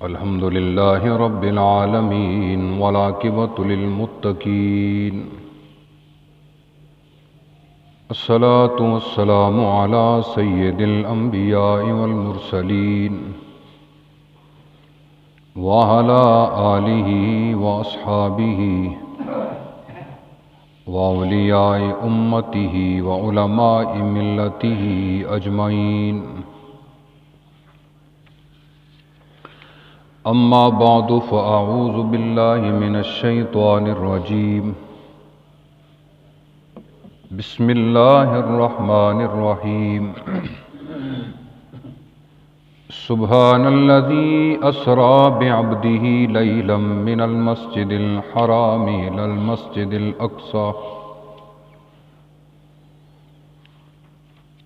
الحمد لله رب العالمين والعاقبة للمتقين الصلاة والسلام على سيد الأنبياء والمرسلين وعلى آله وأصحابه وأولياء أمته وعلماء ملته أجمعين. أما بعد فأعوذ بالله من الشيطان الرجيم. بسم الله الرحمن الرحيم. سبحان الذي أسرى بعبده ليلا من المسجد الحرام إلى المسجد الأقصى.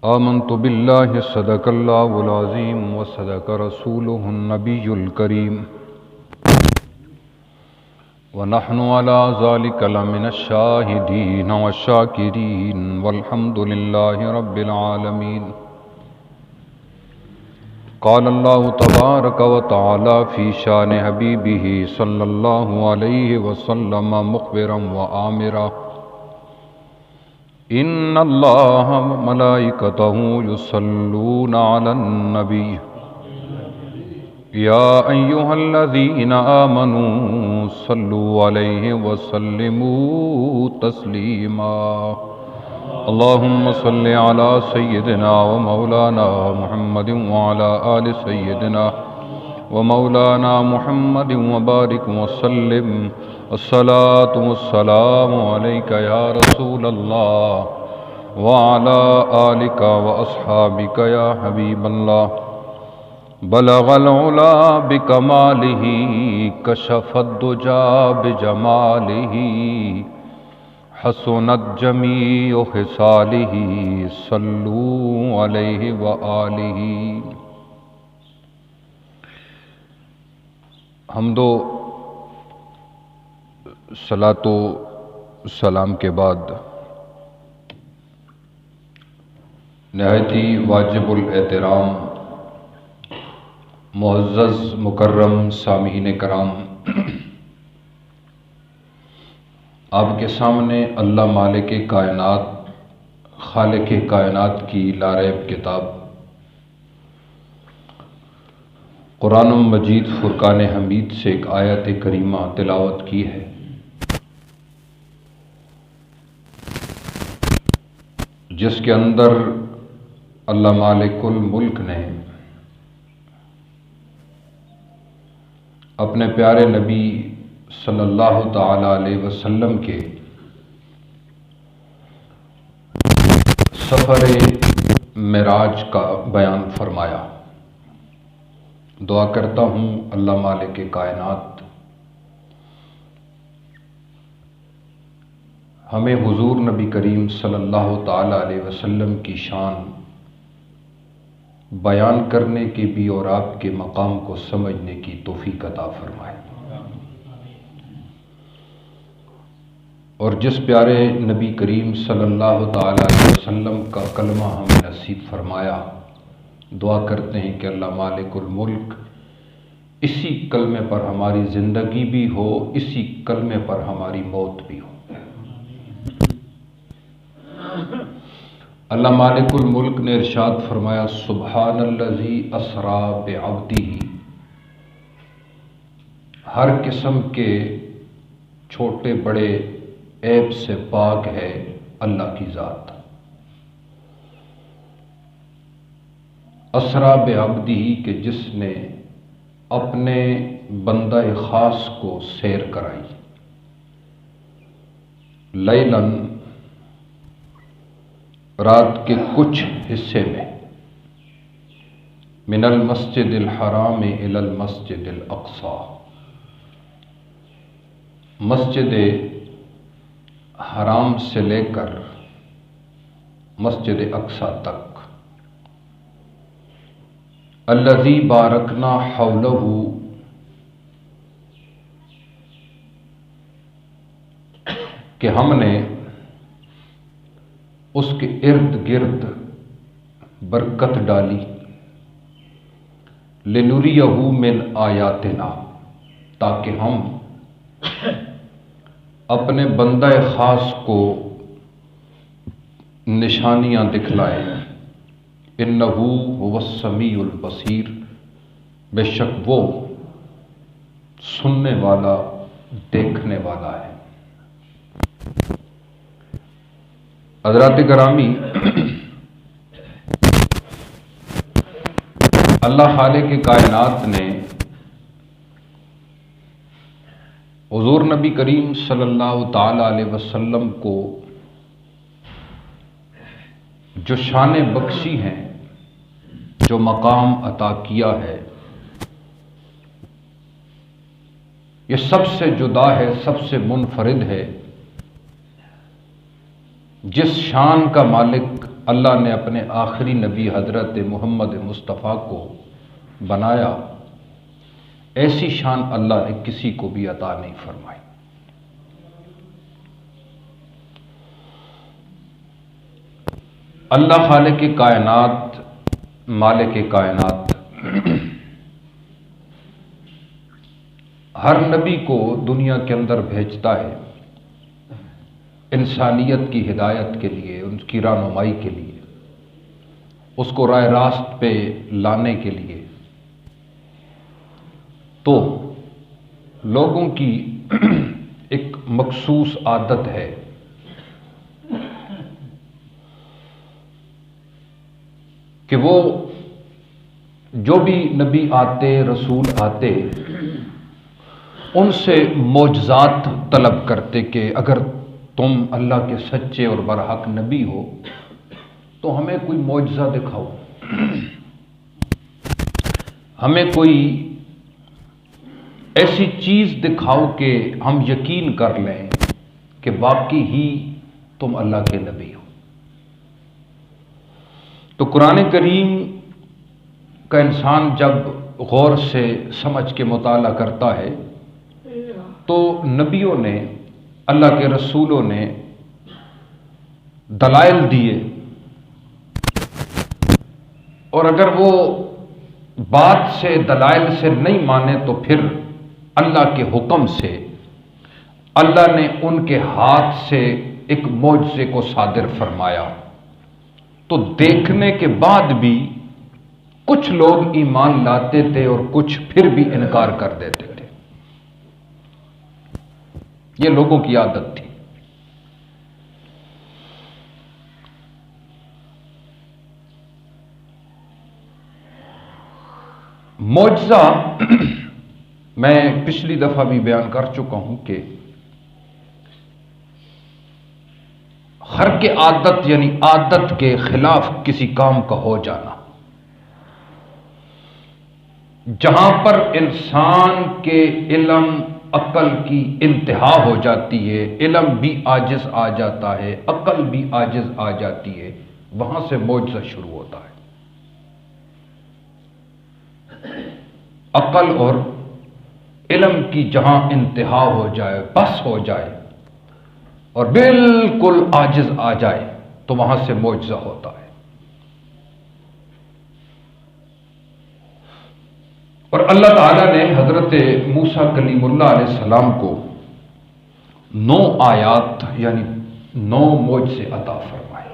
آمنت بالله صدق الله العظيم وصدق رسوله النبي الكريم ونحن على ذلك لمن الشاهدين والشاكرين والحمد لله رب العالمين. قال الله تبارك وتعالى في شان حبيبه صلى الله عليه وسلم مخبرا وآمرا: إن الله وملائكته يصلون على النبي يا أيها الذين آمنوا صلوا عليه وسلموا تسليما. اللهم صل على سيدنا ومولانا محمد وعلى آل سيدنا ومولانا محمد وبارك وسلم. الصلاة والسلام عليك يا رسول الله وعلى آلك وأصحابك يا حبيب الله. بلغ العلا بكماله كشف الدجى بجماله حسنت جميع خصاله صلوا عليه وآله. حمد و صلاۃ و سلام کے بعد نہایت ہی واجب الاحترام معزز مکرم سامعین کرام، آپ کے سامنے اللہ مالک کائنات خالق کائنات کی لاریب کتاب قرآن مجید فرقان حمید سے ایک آیت کریمہ تلاوت کی ہے. جس کے اندر اللہ مالک الملک نے اپنے پیارے نبی صلی اللہ تعالی علیہ وسلم کے سفر معراج کا بیان فرمایا. دعا کرتا ہوں اللہ مالک کائنات ہمیں حضور نبی کریم صلی اللہ تعالی علیہ وسلم کی شان بیان کرنے کی بھی اور آپ کے مقام کو سمجھنے کی توفیق عطا فرمائے. اور جس پیارے نبی کریم صلی اللہ تعالی علیہ وسلم کا کلمہ ہمیں نصیب فرمایا، دعا کرتے ہیں کہ اللہ مالک الملک اسی کلمے پر ہماری زندگی بھی ہو، اسی کلمے پر ہماری موت بھی ہو. اللہ مالک الملک نے ارشاد فرمایا: سبحان الذی اسری بعبدہ. ہر قسم کے چھوٹے بڑے عیب سے پاک ہے اللہ کی ذات. اسری بعبدہ کہ جس نے اپنے بندہ خاص کو سیر کرائی. لیلاً رات کے کچھ حصے میں، من المسجد الحرام الی المسجد الاقصی، مسجد حرام سے لے کر مسجد اقصی تک، الذی بارکنا حولہ کہ ہم نے اس کے ارد گرد برکت ڈالی. لنُرِيَهُ من آیاتنا، تاکہ ہم اپنے بندہ خاص کو نشانیاں دکھلائیں۔ انہ هو السمیع البصیر، بے شک وہ سننے والا دیکھنے والا ہے۔ حضرات گرامی، اللہ خالق کائنات نے حضور نبی کریم صلی اللہ تعالی علیہ وسلم کو جو شان بخشی ہیں، جو مقام عطا کیا ہے، یہ سب سے جدا ہے، سب سے منفرد ہے۔ جس شان کا مالک اللہ نے اپنے آخری نبی حضرت محمد مصطفیٰ کو بنایا، ایسی شان اللہ نے کسی کو بھی عطا نہیں فرمائی۔ اللہ خالق کائنات، مالک کائنات، ہر نبی کو دنیا کے اندر بھیجتا ہے انسانیت کی ہدایت کے لیے، ان کی رہنمائی کے لیے، اس کو راہ راست پہ لانے کے لیے۔ تو لوگوں کی ایک مخصوص عادت ہے کہ وہ جو بھی نبی آتے، رسول آتے، ان سے معجزات طلب کرتے کہ اگر تم اللہ کے سچے اور برحق نبی ہو تو ہمیں کوئی معجزہ دکھاؤ، ہمیں کوئی ایسی چیز دکھاؤ کہ ہم یقین کر لیں کہ واقعی ہی تم اللہ کے نبی ہو۔ تو قرآن کریم کا انسان جب غور سے سمجھ کے مطالعہ کرتا ہے تو نبیوں نے، اللہ کے رسولوں نے دلائل دیے، اور اگر وہ بات سے، دلائل سے نہیں مانے تو پھر اللہ کے حکم سے اللہ نے ان کے ہاتھ سے ایک معجزے کو صادر فرمایا۔ تو دیکھنے کے بعد بھی کچھ لوگ ایمان لاتے تھے اور کچھ پھر بھی انکار کر دیتے تھے۔ یہ لوگوں کی عادت تھی۔ معجزہ میں پچھلی دفعہ بھی بیان کر چکا ہوں کہ خرق عادت یعنی عادت کے خلاف کسی کام کا ہو جانا، جہاں پر انسان کے علم عقل کی انتہا ہو جاتی ہے، علم بھی عاجز آ جاتا ہے، عقل بھی عاجز آ جاتی ہے، وہاں سے معجزہ شروع ہوتا ہے۔ عقل اور علم کی جہاں انتہا ہو جائے، بس ہو جائے اور بالکل عاجز آ جائے تو وہاں سے معجزہ ہوتا ہے۔ اور اللہ تعالیٰ نے حضرت موسیٰ کلیم اللہ علیہ السلام کو 9 آیات یعنی 9 معجزے عطا فرمائے۔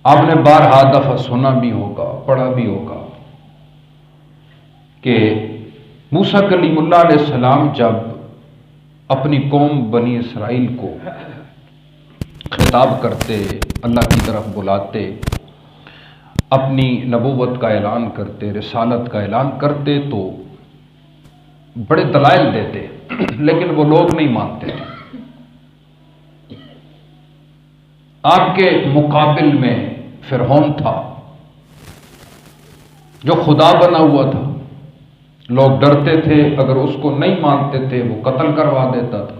آپ نے بارہا دفعہ سنا بھی ہوگا، پڑھا بھی ہوگا کہ موسیٰ کلیم اللہ علیہ السلام جب اپنی قوم بنی اسرائیل کو خطاب کرتے، اللہ کی طرف بلاتے، اپنی نبوت کا اعلان کرتے، رسالت کا اعلان کرتے تو بڑے دلائل دیتے، لیکن وہ لوگ نہیں مانتے تھے۔ آپ کے مقابل میں فرعون تھا جو خدا بنا ہوا تھا، لوگ ڈرتے تھے، اگر اس کو نہیں مانتے تھے وہ قتل کروا دیتا تھا۔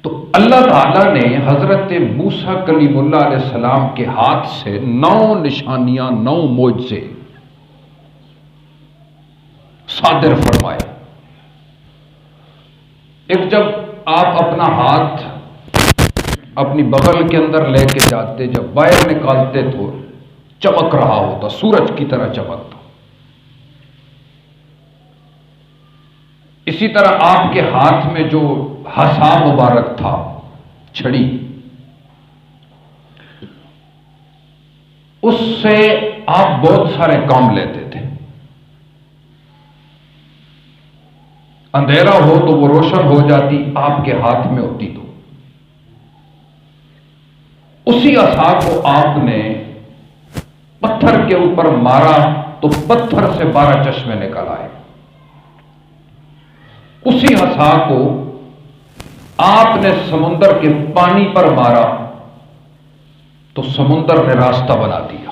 تو اللہ تعالیٰ نے حضرت موسیٰ کلیم اللہ علیہ السلام کے ہاتھ سے 9 نشانیاں، 9 معجزے صادر فرمائے۔ ایک جب آپ اپنا ہاتھ اپنی بغل کے اندر لے کے جاتے، جب باہر نکالتے تو چمک رہا ہوتا، سورج کی طرح چمکتا۔ اسی طرح آپ کے ہاتھ میں جو حصا مبارک تھا، چھڑی، اس سے آپ بہت سارے کام لیتے تھے۔ اندھیرا ہو تو وہ روشن ہو جاتی، آپ کے ہاتھ میں ہوتی تو۔ اسی عصا کو آپ نے پتھر کے اوپر مارا تو پتھر سے 12 چشمے نکل آئے۔ اسی عصا کو آپ نے سمندر کے پانی پر مارا تو سمندر نے راستہ بنا دیا۔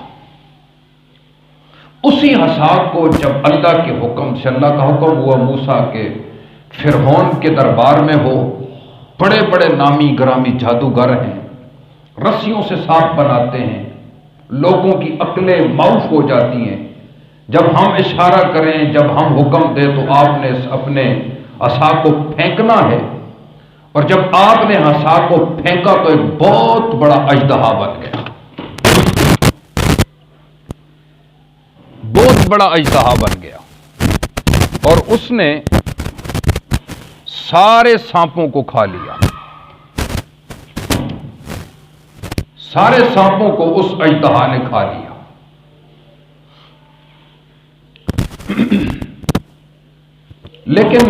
اسی عصا کو جب اللہ کے حکم سے، اللہ کا حکم ہوا موسیٰ کے فرعون کے دربار میں ہو، بڑے بڑے نامی گرامی جادوگر ہیں، رسیوں سے سانپ بناتے ہیں، لوگوں کی عقلیں معاف ہو جاتی ہیں، جب ہم اشارہ کریں، جب ہم حکم دیں تو آپ نے اپنے عصا کو پھینکنا ہے، اور جب آپ نے عصا کو پھینکا تو ایک بہت بڑا اژدہا بن گیا، بہت بڑا اژدہا بن گیا، اور اس نے سارے سانپوں کو کھا لیا، سارے سانپوں کو اس اژدہا نے کھا لیا۔ لیکن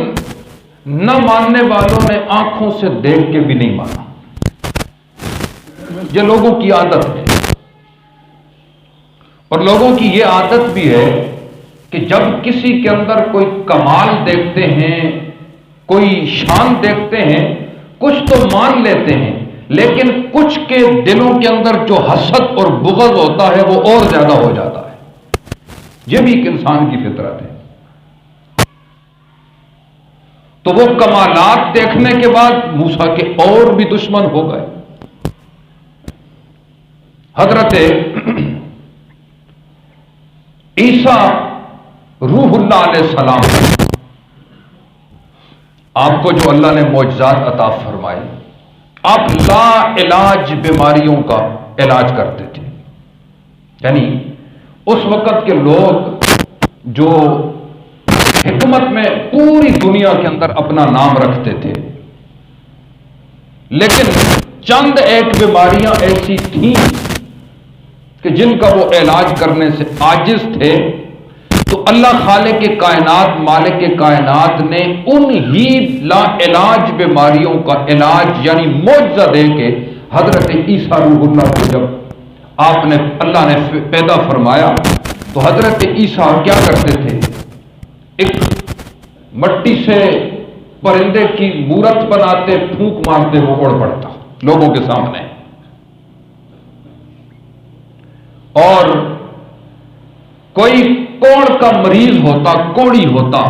نہ ماننے والوں نے آنکھوں سے دیکھ کے بھی نہیں مانا۔ یہ لوگوں کی عادت ہے، اور لوگوں کی یہ عادت بھی ہے کہ جب کسی کے اندر کوئی کمال دیکھتے ہیں، کوئی شان دیکھتے ہیں، کچھ تو مان لیتے ہیں، لیکن کچھ کے دلوں کے اندر جو حسد اور بغض ہوتا ہے وہ اور زیادہ ہو جاتا ہے۔ یہ بھی ایک انسان کی فطرت ہے۔ تو وہ کمالات دیکھنے کے بعد موسیٰ کے اور بھی دشمن ہو گئے۔ حضرت عیسیٰ روح اللہ علیہ السلام، آپ کو جو اللہ نے معجزات عطا فرمائے، آپ لا علاج بیماریوں کا علاج کرتے تھے۔ یعنی اس وقت کے لوگ جو حکمت میں پوری دنیا کے اندر اپنا نام رکھتے تھے، لیکن چند ایک بیماریاں ایسی تھیں کہ جن کا وہ علاج کرنے سے عاجز تھے، تو اللہ خالق کے کائنات، مالک کے کائنات نے ان ہی لا علاج بیماریوں کا علاج یعنی معجزہ دے کے حضرت عیسیٰ روح اللہ کو جب آپ نے، اللہ نے پیدا فرمایا، تو حضرت عیسیٰ کیا کرتے تھے؟ ایک مٹی سے پرندے کی مورت بناتے، پھونک مارتے وہ اڑ پڑتا لوگوں کے سامنے، اور کوئی کوڑ کا مریض ہوتا، کوڑی ہوتا،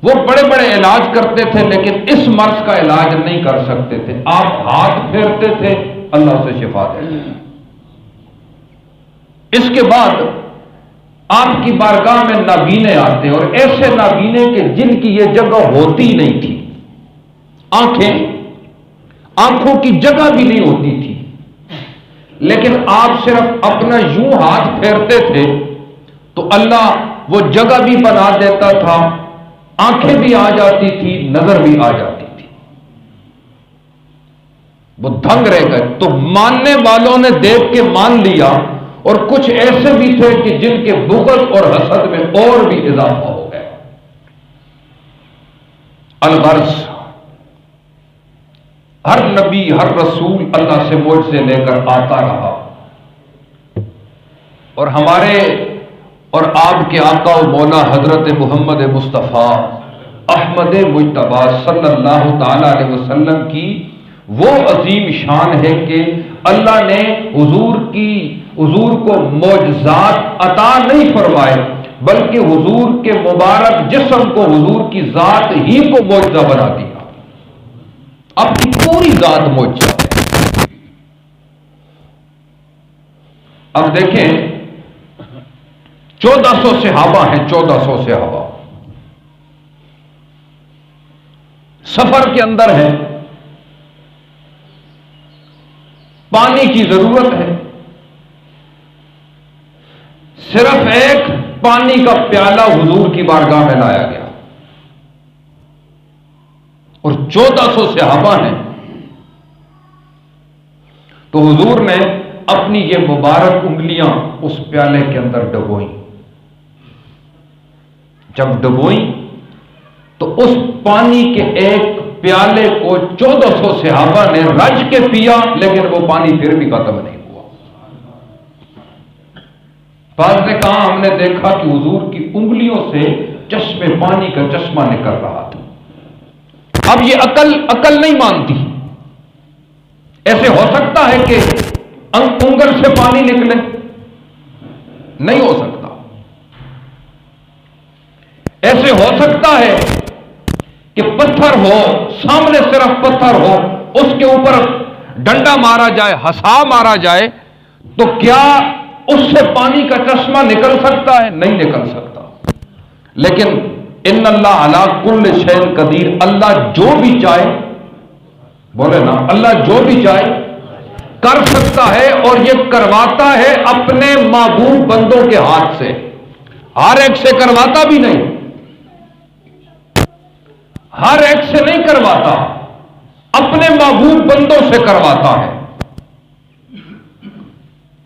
وہ بڑے بڑے علاج کرتے تھے، لیکن اس مرض کا علاج نہیں کر سکتے تھے۔ آپ ہاتھ پھیرتے تھے، اللہ سے شفا دیتے تھے۔ اس کے بعد آپ کی بارگاہ میں نابینے آتے، اور ایسے نابینے کہ جن کی یہ جگہ ہوتی نہیں تھی، آنکھوں کی جگہ بھی نہیں ہوتی تھی، لیکن آپ صرف اپنا یوں ہاتھ پھیرتے تھے تو اللہ وہ جگہ بھی بنا دیتا تھا، آنکھیں بھی آ جاتی تھی، نظر بھی آ جاتی تھی، وہ دھنگ رہ گئے۔ تو ماننے والوں نے دیکھ کے مان لیا، اور کچھ ایسے بھی تھے کہ جن کے بغض اور حسد میں اور بھی اضافہ ہو گیا۔ الغرض، ہر نبی، ہر رسول اللہ سے معجزے لے کر آتا رہا، اور ہمارے اور آپ کے آقا و مولا حضرت محمد مصطفیٰ احمد مجتبیٰ صلی اللہ تعالی علیہ وسلم کی وہ عظیم شان ہے کہ اللہ نے حضور کو معجزات عطا نہیں فرمائے، بلکہ حضور کے مبارک جسم کو، حضور کی ذات ہی کو معجزہ بنا دیا۔ آپ کی پوری ذات معجزہ ہے۔ اب دیکھیں، 1400 صحابہ ہیں، 1400 صحابہ سفر کے اندر ہیں، پانی کی ضرورت ہے، صرف ایک پانی کا پیالہ حضور کی بارگاہ میں لایا گیا اور 1400 صحابہ ہیں، تو حضور نے اپنی یہ مبارک انگلیاں اس پیالے کے اندر ڈبوئیں۔ جب ڈبوئیں تو اس پانی کے ایک پیالے کو 1400 صحابہ نے رج کے پیا، لیکن وہ پانی پھر بھی ختم نہیں ہوا۔ بعض نے کہا ہم نے دیکھا کہ حضور کی انگلیوں سے چشمے پانی کا چشمہ نکل رہا تھا۔ اب یہ عقل نہیں مانتی، ایسے ہو سکتا ہے کہ انگل سے پانی نکلے؟ نہیں ہو سکتا۔ ایسے ہو سکتا ہے کہ پتھر ہو، سامنے صرف پتھر ہو، اس کے اوپر ڈنڈا مارا جائے، ہسا مارا جائے، تو کیا اس سے پانی کا چشمہ نکل سکتا ہے؟ نہیں نکل سکتا۔ لیکن ان اللہ علی کل شیء قدیر، اللہ جو بھی چاہے، بولے نا، اللہ جو بھی چاہے کر سکتا ہے، اور یہ کرواتا ہے اپنے محبوب بندوں کے ہاتھ سے۔ ہر ایک سے کرواتا بھی نہیں، ہر ایک سے نہیں کرواتا، اپنے محبوب بندوں سے کرواتا ہے۔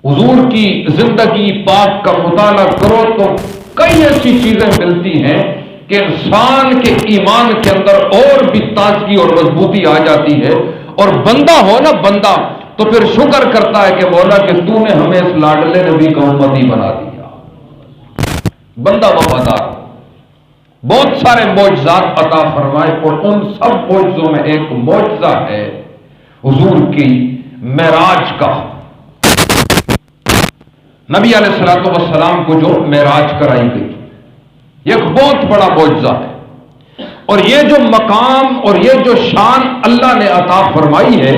حضور کی زندگی پاک کا مطالعہ کرو تو کئی ایسی چیزیں ملتی ہیں کہ انسان کے ایمان کے اندر اور بھی تازگی اور مضبوطی آ جاتی ہے، اور بندہ ہو نا، بندہ تو پھر شکر کرتا ہے کہ مولا کہ تو نے ہمیں اس لاڈلے نبی کا امتی بنا دیا۔ بندہ وفادار، بہت سارے معجزات عطا فرمائے، اور ان سب معجزوں میں ایک معجزہ ہے حضور کی معراج کا۔ نبی علیہ الصلوۃ والسلام کو جو معراج کرائی گئی، یہ ایک بہت بڑا معجزہ ہے، اور یہ جو مقام اور یہ جو شان اللہ نے عطا فرمائی ہے،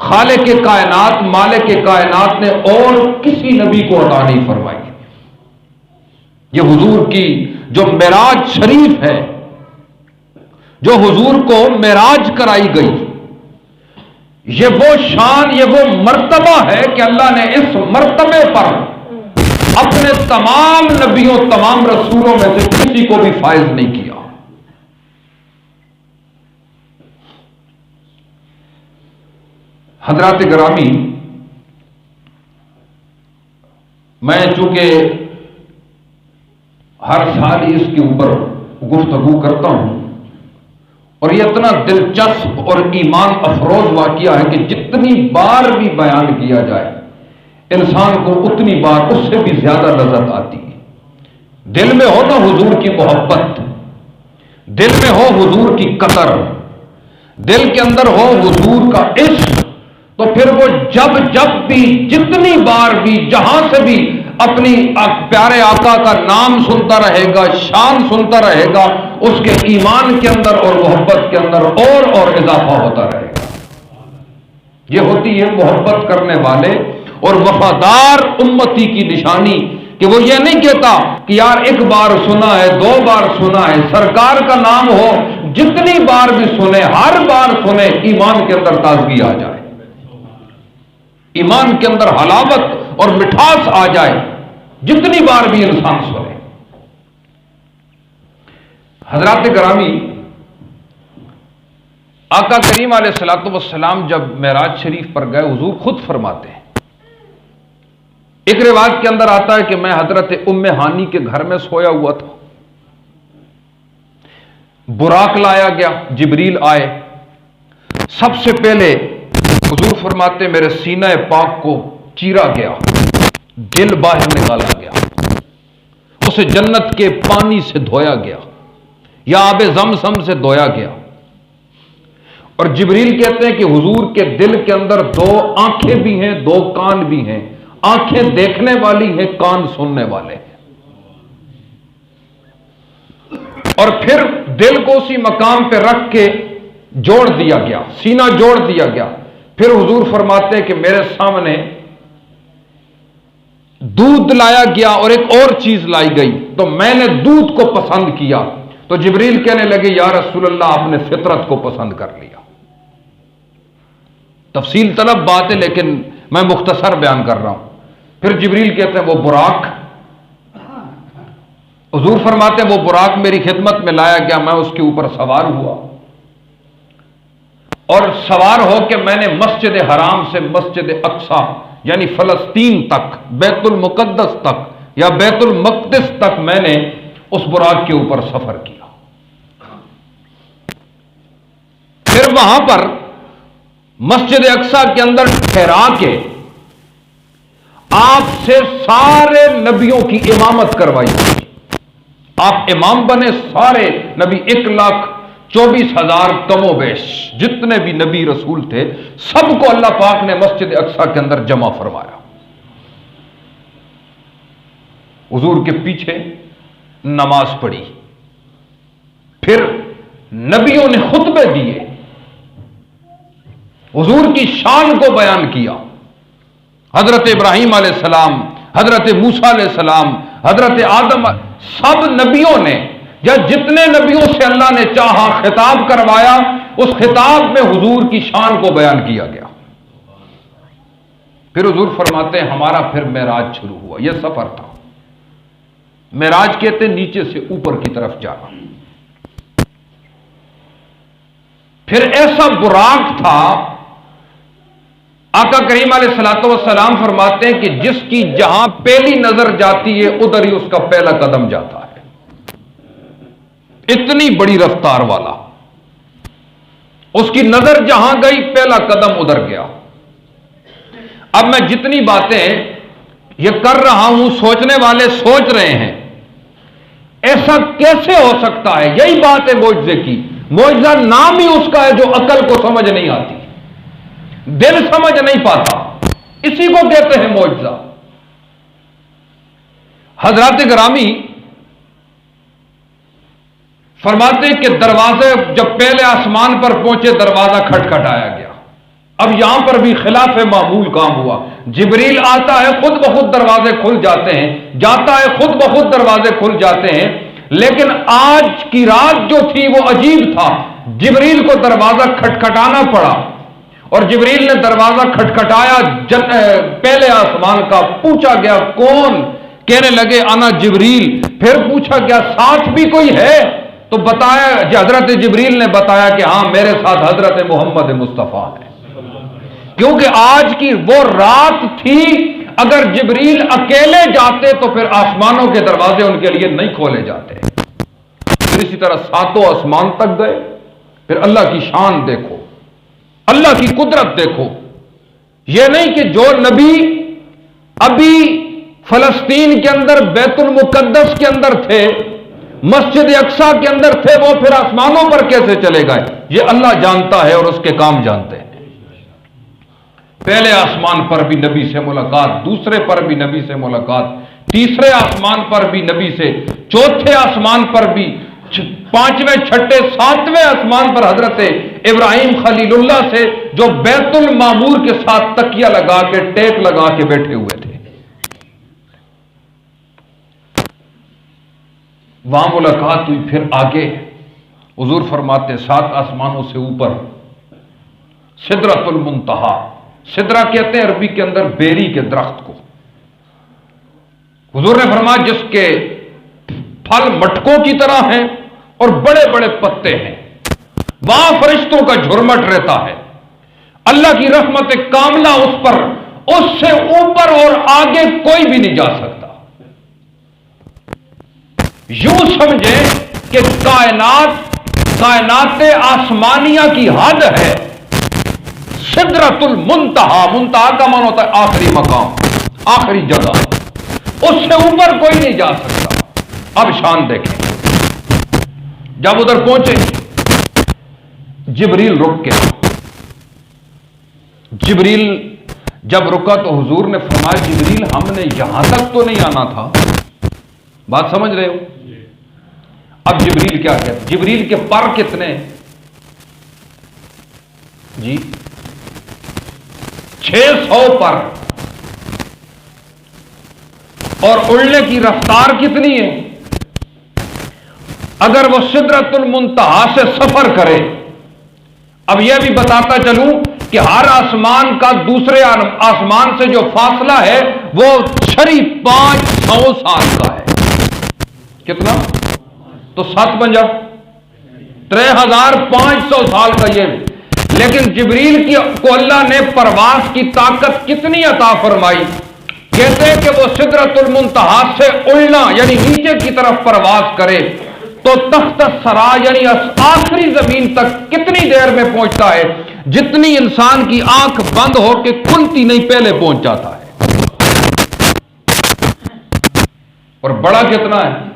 خالق کائنات مالک کائنات نے اور کسی نبی کو عطا نہیں فرمائی۔ یہ حضور کی جو معراج شریف ہے، جو حضور کو معراج کرائی گئی، یہ وہ شان، یہ وہ مرتبہ ہے کہ اللہ نے اس مرتبے پر اپنے تمام نبیوں، تمام رسولوں میں سے کسی کو بھی فائز نہیں کیا۔ حضرات گرامی، میں چونکہ ہر سال ہی اس کے اوپر گفتگو کرتا ہوں، اور یہ اتنا دلچسپ اور ایمان افروز واقعہ ہے کہ جتنی بار بھی بیان کیا جائے انسان کو اتنی بار اس سے بھی زیادہ لذت آتی ہے۔ دل میں ہو نا حضور کی محبت، دل میں ہو حضور کی قدر، دل کے اندر ہو حضور کا عشق، تو پھر وہ جب بھی، جتنی بار بھی، جہاں سے بھی اپنی پیارے آقا کا نام سنتا رہے گا، شان سنتا رہے گا، اس کے ایمان کے اندر اور محبت کے اندر اور اضافہ ہوتا رہے گا۔ یہ ہوتی ہے محبت کرنے والے اور وفادار امتی کی نشانی، کہ وہ یہ نہیں کہتا کہ یار ایک بار سنا ہے، دو بار سنا ہے، سرکار کا نام ہو جتنی بار بھی سنے، ہر بار سنے، ایمان کے اندر تازگی آ جائے، ایمان کے اندر حلاوت اور مٹھاس آ جائے، جتنی بار بھی انسان سنے۔ حضرات گرامی، آقا کریم علیہ الصلوۃ والسلام جب معراج شریف پر گئے، حضور خود فرماتے ہیں، ایک روایت کے اندر آتا ہے کہ میں حضرت ام ہانی کے گھر میں سویا ہوا تھا، براق لایا گیا، جبریل آئے، سب سے پہلے حضور فرماتے میرے سینہ پاک کو چیرا گیا، دل باہر نکالا گیا، اسے جنت کے پانی سے دھویا گیا یا آب زمزم سے دھویا گیا، اور جبریل کہتے ہیں کہ حضور کے دل کے اندر دو آنکھیں بھی ہیں، دو کان بھی ہیں، آنکھیں دیکھنے والی ہیں، کان سننے والے ہیں، اور پھر دل کو اسی مقام پہ رکھ کے جوڑ دیا گیا، سینہ جوڑ دیا گیا۔ پھر حضور فرماتے ہیں کہ میرے سامنے دودھ لایا گیا اور ایک اور چیز لائی گئی، تو میں نے دودھ کو پسند کیا، تو جبریل کہنے لگے یا رسول اللہ آپ نے فطرت کو پسند کر لیا۔ تفصیل طلب بات ہے لیکن میں مختصر بیان کر رہا ہوں۔ پھر جبریل کہتے ہیں وہ براق حضور فرماتے ہیں وہ براق میری خدمت میں لایا گیا، میں اس کے اوپر سوار ہوا، اور سوار ہو کے میں نے مسجد حرام سے مسجد اقصی یعنی فلسطین تک، بیت المقدس تک یا بیت المقدس تک میں نے اس براق کے اوپر سفر کیا۔ پھر وہاں پر مسجد اقصی کے اندر ٹھہرا کے آپ سے سارے نبیوں کی امامت کروائی، آپ امام بنے، سارے نبی 1,24,000 کم و بیش جتنے بھی نبی رسول تھے سب کو اللہ پاک نے مسجد اقصی کے اندر جمع فرمایا۔ حضور کے پیچھے نماز پڑھی، پھر نبیوں نے خطبے دیے، حضور کی شان کو بیان کیا۔ حضرت ابراہیم علیہ السلام، حضرت موسیٰ علیہ السلام، حضرت آدم، سب نبیوں نے یا جتنے نبیوں سے اللہ نے چاہا خطاب کروایا، اس خطاب میں حضور کی شان کو بیان کیا گیا۔ پھر حضور فرماتے ہیں ہمارا پھر معراج شروع ہوا، یہ سفر تھا۔ معراج کہتے نیچے سے اوپر کی طرف جانا۔ پھر ایسا براق تھا، آقا کریم علیہ الصلوۃ والسلام فرماتے ہیں کہ جس کی جہاں پہلی نظر جاتی ہے ادھر ہی اس کا پہلا قدم جاتا ہے، اتنی بڑی رفتار والا، اس کی نظر جہاں گئی پہلا قدم ادھر گیا۔ اب میں جتنی باتیں یہ کر رہا ہوں سوچنے والے سوچ رہے ہیں ایسا کیسے ہو سکتا ہے، یہی بات ہے معجزے کی۔ معجزہ نام ہی اس کا ہے جو عقل کو سمجھ نہیں آتی، دل سمجھ نہیں پاتا، اسی کو کہتے ہیں معجزہ۔ حضرات گرامی فرماتے ہیں کہ دروازے جب پہلے آسمان پر پہنچے دروازہ کھٹکھٹایا گیا۔ اب یہاں پر بھی خلاف معمول کام ہوا، جبریل آتا ہے خود بخود دروازے کھل جاتے ہیں، جاتا ہے خود بخود دروازے کھل جاتے ہیں، لیکن آج کی رات جو تھی وہ عجیب تھا، جبریل کو دروازہ کھٹکھٹانا پڑا، اور جبریل نے دروازہ کھٹکھٹایا، پہلے آسمان کا، پوچھا گیا کون؟ کہنے لگے انا جبریل۔ پھر پوچھا گیا ساتھ بھی کوئی ہے؟ تو بتایا، حضرت جبریل نے بتایا کہ ہاں میرے ساتھ حضرت محمد مصطفیٰ ہے، کیونکہ آج کی وہ رات تھی، اگر جبریل اکیلے جاتے تو پھر آسمانوں کے دروازے ان کے لیے نہیں کھولے جاتے۔ پھر اسی طرح ساتوں آسمان تک گئے۔ پھر اللہ کی شان دیکھو، اللہ کی قدرت دیکھو، یہ نہیں کہ جو نبی ابھی فلسطین کے اندر بیت المقدس کے اندر تھے، مسجد اقصی کے اندر تھے، وہ پھر آسمانوں پر کیسے چلے گئے، یہ اللہ جانتا ہے اور اس کے کام جانتے ہیں۔ پہلے آسمان پر بھی نبی سے ملاقات، دوسرے پر بھی نبی سے ملاقات، تیسرے آسمان پر بھی نبی سے، چوتھے آسمان پر بھی، پانچویں، چھٹے، ساتویں آسمان پر حضرت ابراہیم خلیل اللہ سے، جو بیت المعمور کے ساتھ تکیہ لگا کے ٹیک لگا کے بیٹھے ہوئے تھے، وہاں ملاقات ہوئی۔ پھر آگے حضور فرماتے 7 آسمانوں سے اوپر سدرۃ المنتہا، سدرہ کہتے ہیں عربی کے اندر بیری کے درخت کو، حضور نے فرمایا جس کے پھل مٹکوں کی طرح ہیں اور بڑے بڑے پتے ہیں، وہاں فرشتوں کا جھرمٹ رہتا ہے، اللہ کی رحمت کاملہ اس پر، اس سے اوپر اور آگے کوئی بھی نہیں جا سکتا۔ یوں سمجھیں کہ کائنات آسمانیہ کی حد ہے سدرۃ المنتہا، منتہا کا معنی ہوتا ہے آخری مقام، آخری جگہ، اس سے اوپر کوئی نہیں جا سکتا۔ اب شان دیکھیں، جب ادھر پہنچے جبریل رک گیا۔ جبریل جب رکا تو حضور نے فرمایا جبریل ہم نے یہاں تک تو نہیں آنا تھا، بات سمجھ رہے ہو؟ اب جبریل کیا کہتے؟ جبریل کے پر کتنے جی؟ 600 پر، اور اڑنے کی رفتار کتنی ہے؟ اگر وہ سدرۃ المنتہا سے سفر کرے، اب یہ بھی بتاتا چلوں کہ ہر آسمان کا دوسرے آسمان سے جو فاصلہ ہے وہ شری 500 سال کا ہے، کتنا؟ تو 7 50 3500 سال کا یہ. لیکن جبریل کو اللہ نے پرواز کی طاقت کتنی عطا فرمائی؟ کہتے ہیں کہ وہ سدرۃ المنتہا سے اڑنا یعنی نیچے کی طرف پرواز کرے تو تحت الثری یعنی آخری زمین تک کتنی دیر میں پہنچتا ہے؟ جتنی انسان کی آنکھ بند ہو کے کھلتی نہیں پہلے پہنچ جاتا ہے. اور بڑا کتنا ہے؟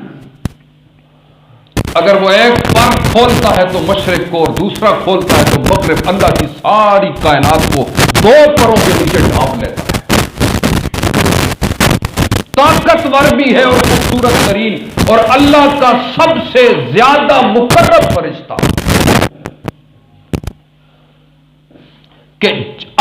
اگر وہ ایک پر کھولتا ہے تو مشرق کو اور دوسرا کھولتا ہے تو مغرب، اللہ کی ساری کائنات کو 2 پروں کے نیچے ڈھانپ لیتا ہے. طاقتور بھی ہے اور خوبصورت ترین، اور اللہ کا سب سے زیادہ مقرب فرشتہ. کہ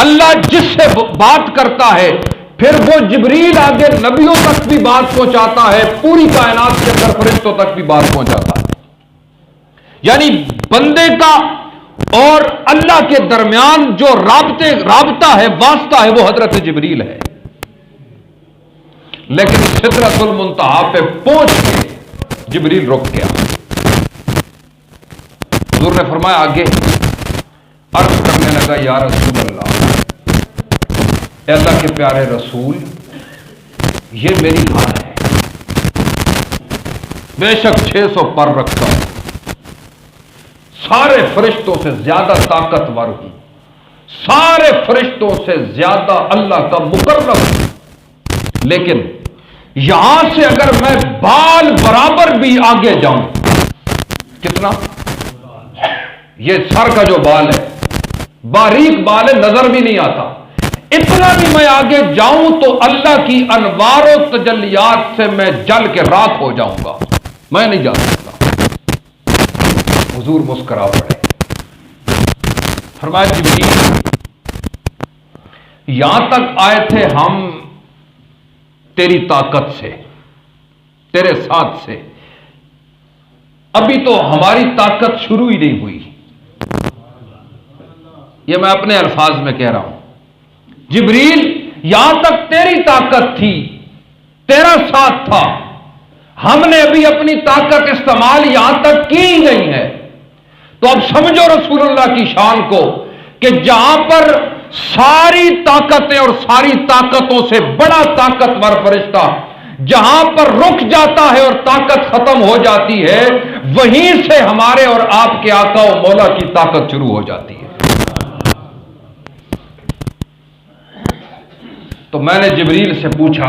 اللہ جس سے بات کرتا ہے پھر وہ جبریل آگے نبیوں تک بھی بات پہنچاتا ہے، پوری کائنات کے اندر فرشتوں تک بھی بات پہنچاتا ہے. یعنی بندے کا اور اللہ کے درمیان جو رابطہ ہے، واسطہ ہے، وہ حضرت جبریل ہے. لیکن سدرۃ المنتہا پہ پہنچ کے جبریل رک گیا. حضور نے فرمایا آگے عرض کرنے لگا یا رسول اللہ، اے اللہ کے پیارے رسول، یہ میری حال ہے. بے شک 600 پر رکھتا ہوں، سارے فرشتوں سے زیادہ طاقتور ہوں، سارے فرشتوں سے زیادہ اللہ کا مقرب ہوں. لیکن یہاں سے اگر میں بال برابر بھی آگے جاؤں، کتنا؟ یہ سر کا جو بال ہے، باریک بال ہے، نظر بھی نہیں آتا، اتنا بھی میں آگے جاؤں تو اللہ کی انوار و تجلیات سے میں جل کے راکھ ہو جاؤں گا، میں نہیں جا سکتا. حضور مسکرا پڑے. فرمایا جبریل، یہاں تک آئے تھے ہم تیری طاقت سے، تیرے ساتھ سے، ابھی تو ہماری طاقت شروع ہی نہیں ہوئی. یہ میں اپنے الفاظ میں کہہ رہا ہوں. جبریل، یہاں تک تیری طاقت تھی، تیرا ساتھ تھا، ہم نے ابھی اپنی طاقت استعمال یہاں تک کی ہی نہیں ہے. تو اب سمجھو رسول اللہ کی شان کو کہ جہاں پر ساری طاقتیں اور ساری طاقتوں سے بڑا طاقتور فرشتہ جہاں پر رک جاتا ہے اور طاقت ختم ہو جاتی ہے، وہیں سے ہمارے اور آپ کے آقا و مولا کی طاقت شروع ہو جاتی ہے. تو میں نے جبریل سے پوچھا،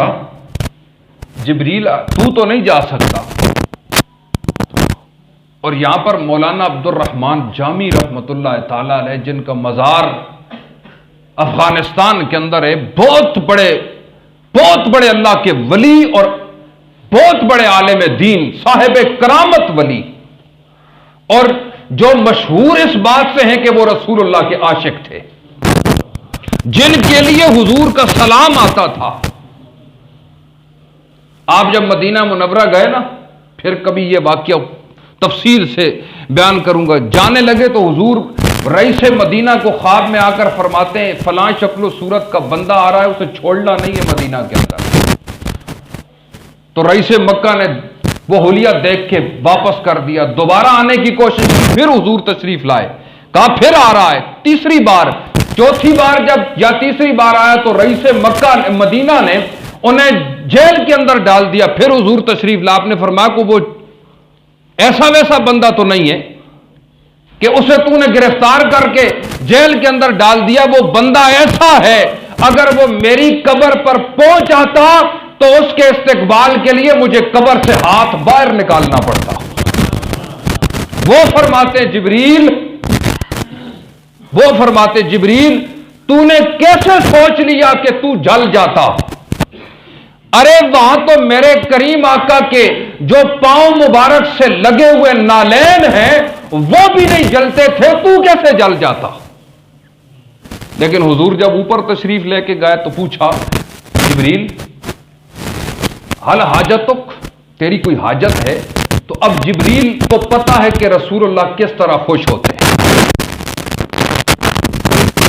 جبریل تو نہیں جا سکتا؟ اور یہاں پر مولانا عبد الرحمن جامی رحمت اللہ تعالی علیہ، جن کا مزار افغانستان کے اندر ہے، بہت بڑے اللہ کے ولی اور بہت بڑے عالم دین، صاحب کرامت ولی، اور جو مشہور اس بات سے ہیں کہ وہ رسول اللہ کے عاشق تھے، جن کے لیے حضور کا سلام آتا تھا. آپ جب مدینہ منورہ گئے نا، پھر کبھی یہ واقعہ تفصیل سے بیان کروں گا، جانے لگے تو حضور رئیس مدینہ کو خواب میں آ کر فرماتے ہیں فلاں شکل و صورت کا بندہ آ رہا ہے، اسے چھوڑنا نہیں ہے مدینہ کے اندر. تو رئیس مکہ نے وہ حلیہ دیکھ کے واپس کر دیا، دوبارہ آنے کی کوشش کی، پھر حضور تشریف لائے، کہا پھر آ رہا ہے. تیسری بار، چوتھی بار جب یا تیسری بار آیا تو رئیس مکہ مدینہ نے انہیں جیل کے اندر ڈال دیا. پھر حضور تشریف لا، آپ نے فرمایا کہ وہ ایسا ویسا بندہ تو نہیں ہے کہ اسے تو نے گرفتار کر کے جیل کے اندر ڈال دیا، وہ بندہ ایسا ہے اگر وہ میری قبر پر پہنچ آتا تو اس کے استقبال کے لیے مجھے قبر سے ہاتھ باہر نکالنا پڑتا. وہ فرماتے جبریل تو نے کیسے سوچ لیا کہ تو جل جاتا؟ ارے وہاں تو میرے کریم آقا کے جو پاؤں مبارک سے لگے ہوئے نالین ہیں وہ بھی نہیں جلتے تھے، تو کیسے جل جاتا؟ لیکن حضور جب اوپر تشریف لے کے گئے تو پوچھا جبریل حل حاجتک، تیری کوئی حاجت ہے؟ تو اب جبریل کو پتا ہے کہ رسول اللہ کس طرح خوش ہوتے ہیں،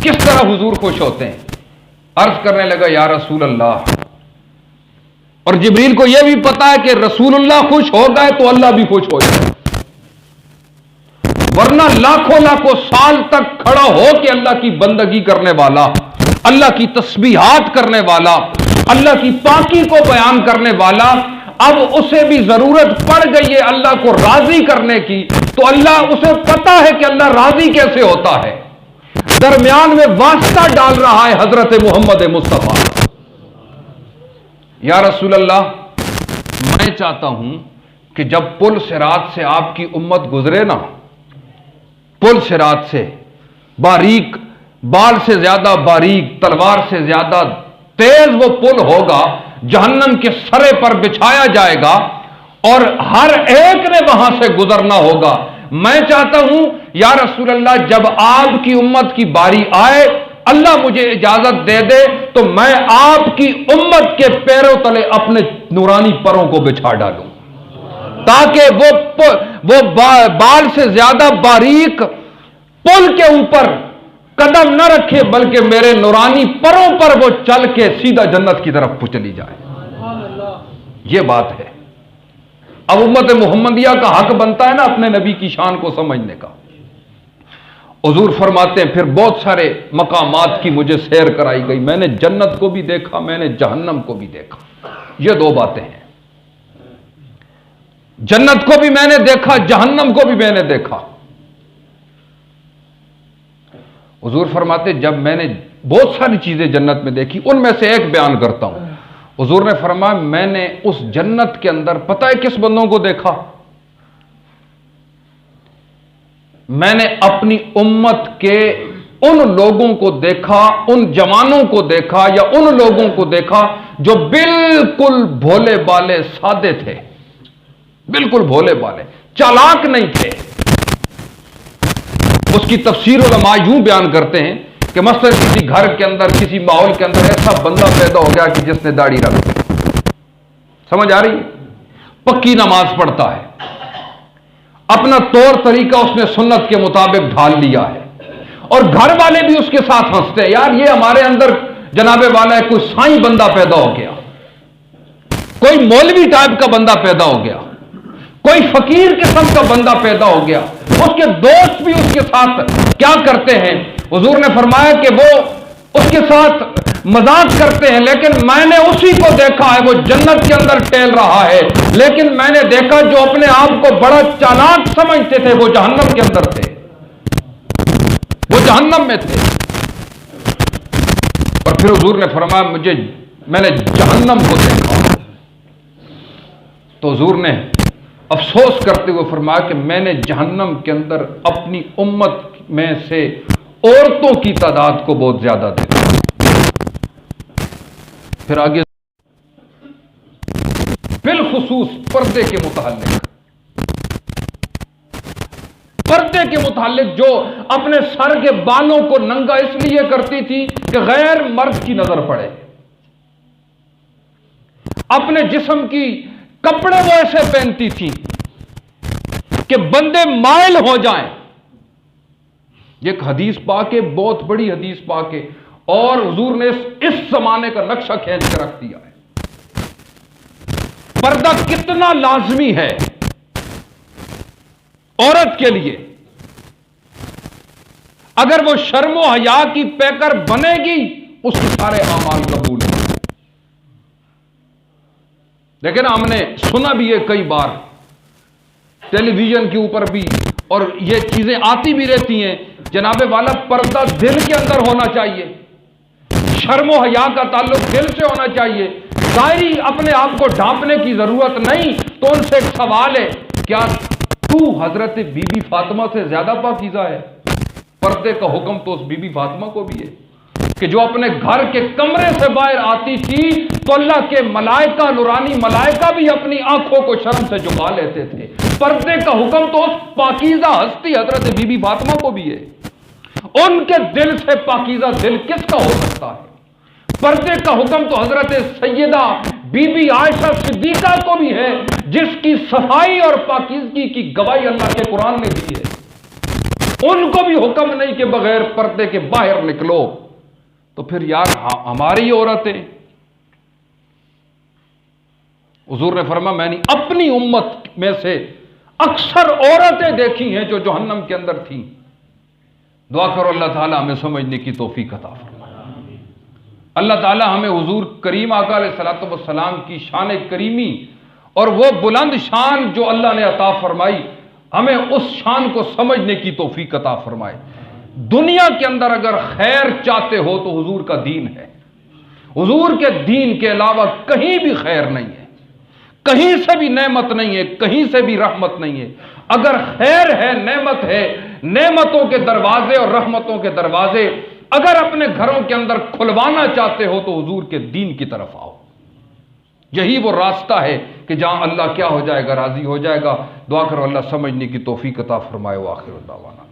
کس طرح حضور خوش ہوتے ہیں. عرض کرنے لگا یا رسول اللہ، اور جبریل کو یہ بھی پتا ہے کہ رسول اللہ خوش ہو گئے تو اللہ بھی خوش ہو جائے، ورنہ لاکھوں سال تک کھڑا ہو کہ اللہ کی بندگی کرنے والا، اللہ کی تسبیحات کرنے والا، اللہ کی پاکی کو بیان کرنے والا، اب اسے بھی ضرورت پڑ گئی ہے اللہ کو راضی کرنے کی، تو اللہ اسے پتا ہے کہ اللہ راضی کیسے ہوتا ہے، درمیان میں واسطہ ڈال رہا ہے حضرت محمد مصطفیٰ۔ یا رسول اللہ، میں چاہتا ہوں کہ جب پل صراط سے آپ کی امت گزرے نا، پل صراط سے باریک، بال سے زیادہ باریک، تلوار سے زیادہ تیز وہ پل ہوگا، جہنم کے سرے پر بچھایا جائے گا اور ہر ایک نے وہاں سے گزرنا ہوگا۔ میں چاہتا ہوں یا رسول اللہ، جب آپ کی امت کی باری آئے، اللہ مجھے اجازت دے دے تو میں آپ کی امت کے پیروں تلے اپنے نورانی پروں کو بچھا ڈالوں، تاکہ وہ بال سے زیادہ باریک پل کے اوپر قدم نہ رکھے، بلکہ میرے نورانی پروں پر وہ چل کے سیدھا جنت کی طرف چلی جائے۔ یہ بات ہے۔ اب امت محمدیہ کا حق بنتا ہے نا اپنے نبی کی شان کو سمجھنے کا۔ حضور فرماتے ہیں پھر بہت سارے مقامات کی مجھے سیر کرائی گئی، میں نے جنت کو بھی دیکھا، میں نے جہنم کو بھی دیکھا۔ یہ دو باتیں ہیں، جنت کو بھی میں نے دیکھا، جہنم کو بھی میں نے دیکھا۔ حضور فرماتے جب میں نے بہت ساری چیزیں جنت میں دیکھی، ان میں سے ایک بیان کرتا ہوں۔ حضور نے فرمایا میں نے اس جنت کے اندر پتہ ہے کس بندوں کو دیکھا؟ میں نے اپنی امت کے ان لوگوں کو دیکھا، ان جوانوں کو دیکھا یا ان لوگوں کو دیکھا جو بالکل بھولے بالے سادے تھے، بالکل بھولے بالے، چالاک نہیں تھے۔ اس کی تفسیر علماء یوں بیان کرتے ہیں کہ مثلا کسی گھر کے اندر، کسی ماحول کے اندر ایسا بندہ پیدا ہو گیا کہ جس نے داڑھی رکھ دی، سمجھ آ رہی ہے؟ پکی نماز پڑھتا ہے، اپنا طور طریقہ اس نے سنت کے مطابق ڈھال لیا ہے، اور گھر والے بھی اس کے ساتھ ہنستے ہیں، یار یہ ہمارے اندر جناب والا ہے، کوئی سائیں بندہ پیدا ہو گیا، کوئی مولوی ٹائپ کا بندہ پیدا ہو گیا، کوئی فقیر قسم کا بندہ پیدا ہو گیا۔ اس کے دوست بھی اس کے ساتھ کیا کرتے ہیں؟ حضور نے فرمایا کہ وہ اس کے ساتھ مذاق کرتے ہیں، لیکن میں نے اسی کو دیکھا ہے وہ جنت کے اندر ٹہل رہا ہے، لیکن میں نے دیکھا جو اپنے آپ کو بڑا چالاک سمجھتے تھے وہ جہنم کے اندر تھے، وہ جہنم میں تھے۔ اور پھر حضور نے فرمایا میں نے جہنم کو دیکھا، تو حضور نے افسوس کرتے ہوئے فرمایا کہ میں نے جہنم کے اندر اپنی امت میں سے عورتوں کی تعداد کو بہت زیادہ دیکھا۔ پھر آگے بالخصوص پردے کے متعلق جو اپنے سر کے بالوں کو ننگا اس لیے کرتی تھی کہ غیر مرد کی نظر پڑے، اپنے جسم کی کپڑے وہ ایسے پہنتی تھی کہ بندے مائل ہو جائیں۔ یہ ایک حدیث پاک ہے، بہت بڑی حدیث پاک ہے، اور حضور نے اس زمانے کا نقشہ کھینچ کے رکھ دیا ہے۔ پردہ کتنا لازمی ہے عورت کے لیے، اگر وہ شرم و حیا کی پیکر بنے گی اس کے سارے اعمال قبول ہیں۔ لیکن ہم نے سنا بھی ہے کئی بار ٹیلی ویژن کے اوپر بھی، اور یہ چیزیں آتی بھی رہتی ہیں، جناب والا پردہ دل کے اندر ہونا چاہیے، شرم و حیا کا تعلق دل سے ہونا چاہیے، ظاہری اپنے آپ کو ڈھانپنے کی ضرورت نہیں۔ تو ان سے ایک سوال ہے، کیا تو حضرت بی بی فاطمہ سے زیادہ پاکیزہ ہے؟ پردے کا حکم تو اس بی بی فاطمہ کو بھی ہے کہ جو اپنے گھر کے کمرے سے باہر آتی تھی تو اللہ کے ملائکہ، نورانی ملائکہ بھی اپنی آنکھوں کو شرم سے جھکا لیتے تھے۔ پردے کا حکم تو اس پاکیزہ ہستی حضرت بی بی فاطمہ کو بھی ہے۔ ان کے دل سے پاکیزہ دل کس کا ہو سکتا ہے؟ پردے کا حکم تو حضرت سیدہ بی بی عائشہ صدیقہ کو بھی ہے، جس کی صفائی اور پاکیزگی کی گواہی اللہ کے قرآن نے دی ہے۔ ان کو بھی حکم نہیں کہ بغیر پردے کے باہر نکلو۔ تو پھر یار ہماری عورتیں حضور نے فرمایا میں نے اپنی امت میں سے اکثر عورتیں دیکھی ہیں جو جہنم کے اندر تھیں. دعا کرو اللہ تعالیٰ ہمیں سمجھنے کی توفیق عطا فرمائے. اللہ تعالیٰ ہمیں حضور کریم آقا علیہ الصلوۃ والسلام کی شان کریمی اور وہ بلند شان جو اللہ نے عطا فرمائی ہمیں اس شان کو سمجھنے کی توفیق عطا فرمائے. دنیا کے اندر اگر خیر چاہتے ہو تو حضور کا دین ہے. حضور کے دین کے علاوہ کہیں بھی خیر نہیں ہے، کہیں سے بھی نعمت نہیں ہے، کہیں سے بھی رحمت نہیں ہے. اگر خیر ہے، نعمت ہے، نعمتوں کے دروازے اور رحمتوں کے دروازے اگر اپنے گھروں کے اندر کھلوانا چاہتے ہو تو حضور کے دین کی طرف آؤ. یہی وہ راستہ ہے کہ جہاں اللہ کیا ہو جائے گا، راضی ہو جائے گا. دعا کرو اللہ سمجھنے کی توفیق عطا فرمائے. وآخر دعوانا